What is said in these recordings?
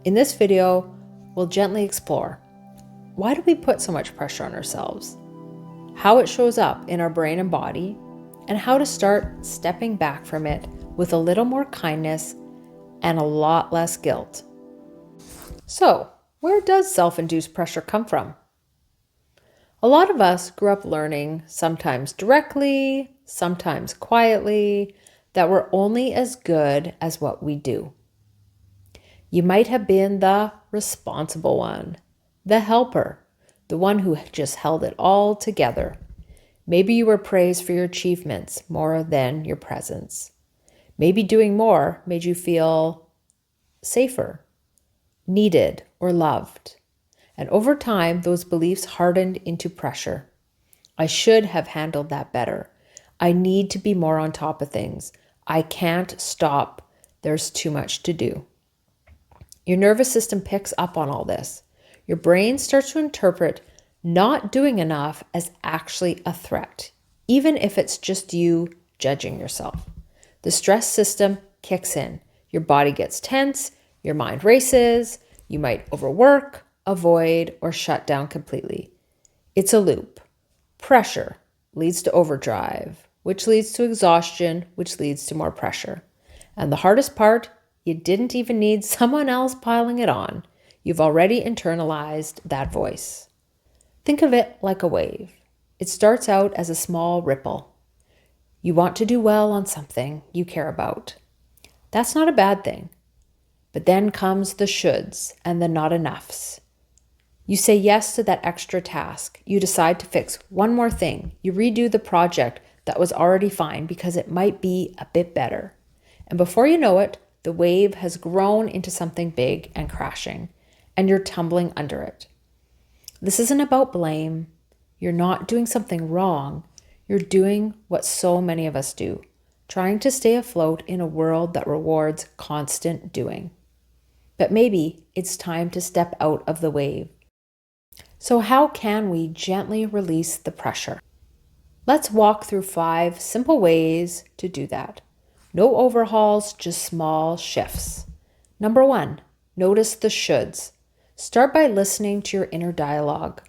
In this video, we'll gently explore, why do we put so much pressure on ourselves? How it shows up in our brain and body, and how to start stepping back from it with a little more kindness and a lot less guilt. So, where does self-induced pressure come from? A lot of us grew up learning, sometimes directly, sometimes quietly, that we're only as good as what we do. You might have been the responsible one, the helper, the one who just held it all together. Maybe you were praised for your achievements more than your presence. Maybe doing more made you feel safer, needed, or loved. And over time, those beliefs hardened into pressure. I should have handled that better. I need to be more on top of things. I can't stop. There's too much to do. Your nervous system picks up on all this. Your brain starts to interpret not doing enough as actually a threat, even if it's just you judging yourself. The stress system kicks in. Your body gets tense, your mind races, you might overwork, avoid, or shut down completely. It's a loop. Pressure leads to overdrive, which leads to exhaustion, which leads to more pressure. And the hardest part, you didn't even need someone else piling it on. You've already internalized that voice. Think of it like a wave. It starts out as a small ripple. You want to do well on something you care about. That's not a bad thing. But then comes the shoulds and the not enoughs. You say yes to that extra task. You decide to fix one more thing. You redo the project that was already fine because it might be a bit better. And before you know it, the wave has grown into something big and crashing, and you're tumbling under it. This isn't about blame. You're not doing something wrong. You're doing what so many of us do, trying to stay afloat in a world that rewards constant doing. But maybe it's time to step out of the wave. So how can we gently release the pressure? Let's walk through 5 simple ways to do that. No overhauls, just small shifts. Number 1, notice the shoulds. Start by listening to your inner dialogue.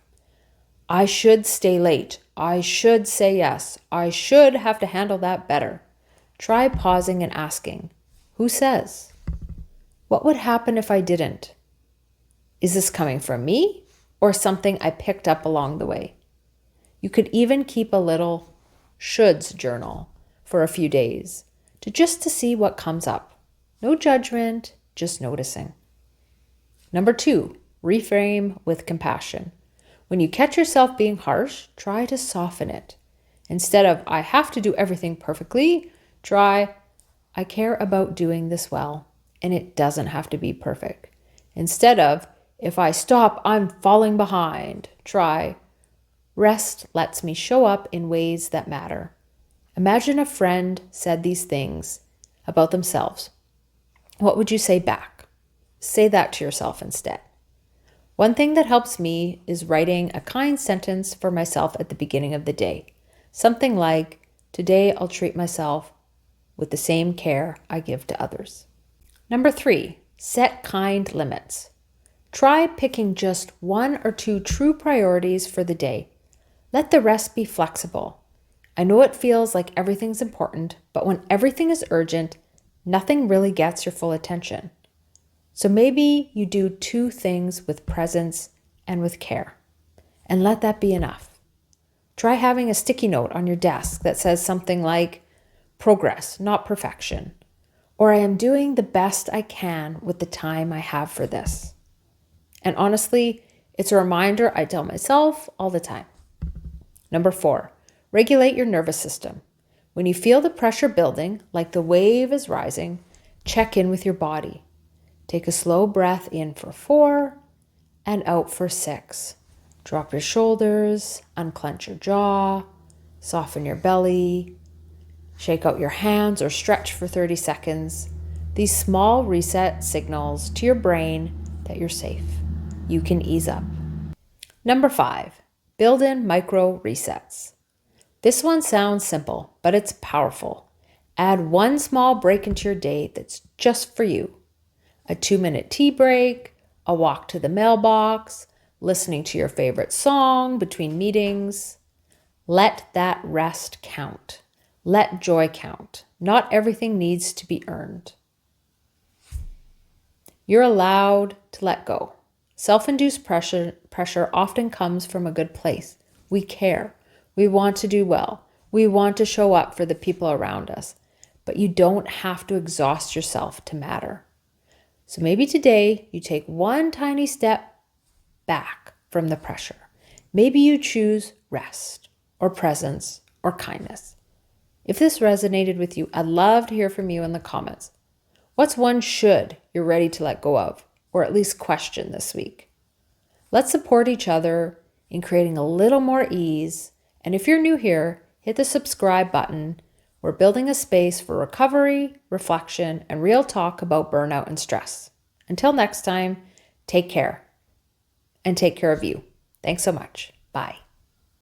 I should stay late. I should say yes. I should have to handle that better. Try pausing and asking, who says? What would happen if I didn't? Is this coming from me or something I picked up along the way? You could even keep a little shoulds journal for a few days to see what comes up. No judgment, just noticing. Number 2, reframe with compassion. When you catch yourself being harsh, try to soften it. Instead of, I have to do everything perfectly, try, I care about doing this well, and it doesn't have to be perfect. Instead of, if I stop, I'm falling behind, try, rest lets me show up in ways that matter. Imagine a friend said these things about themselves. What would you say back? Say that to yourself instead. One thing that helps me is writing a kind sentence for myself at the beginning of the day. Something like, today I'll treat myself with the same care I give to others. Number 3, set kind limits. Try picking just 1 or 2 true priorities for the day. Let the rest be flexible. I know it feels like everything's important, but when everything is urgent, nothing really gets your full attention. So maybe you do 2 things with presence and with care, and let that be enough. Try having a sticky note on your desk that says something like, progress, not perfection, or I am doing the best I can with the time I have for this. And honestly, it's a reminder I tell myself all the time. Number 4, regulate your nervous system. When you feel the pressure building, like the wave is rising, check in with your body. Take a slow breath in for 4 and out for 6. Drop your shoulders, unclench your jaw, soften your belly, shake out your hands or stretch for 30 seconds. These small reset signals to your brain that you're safe. You can ease up. Number 5, build in micro resets. This one sounds simple, but it's powerful. Add one small break into your day that's just for you. A 2-minute tea break, a walk to the mailbox, listening to your favorite song between meetings. Let that rest count. Let joy count. Not everything needs to be earned. You're allowed to let go. Self-induced pressure often comes from a good place. We care. We want to do well. We want to show up for the people around us. But you don't have to exhaust yourself to matter. So maybe today you take one tiny step back from the pressure. Maybe you choose rest or presence or kindness. If this resonated with you, I'd love to hear from you in the comments. What's one should you're ready to let go of, or at least question this week? Let's support each other in creating a little more ease. And if you're new here, hit the subscribe button. We're building a space for recovery, reflection, and real talk about burnout and stress. Until next time, take care and take care of you. Thanks so much. Bye.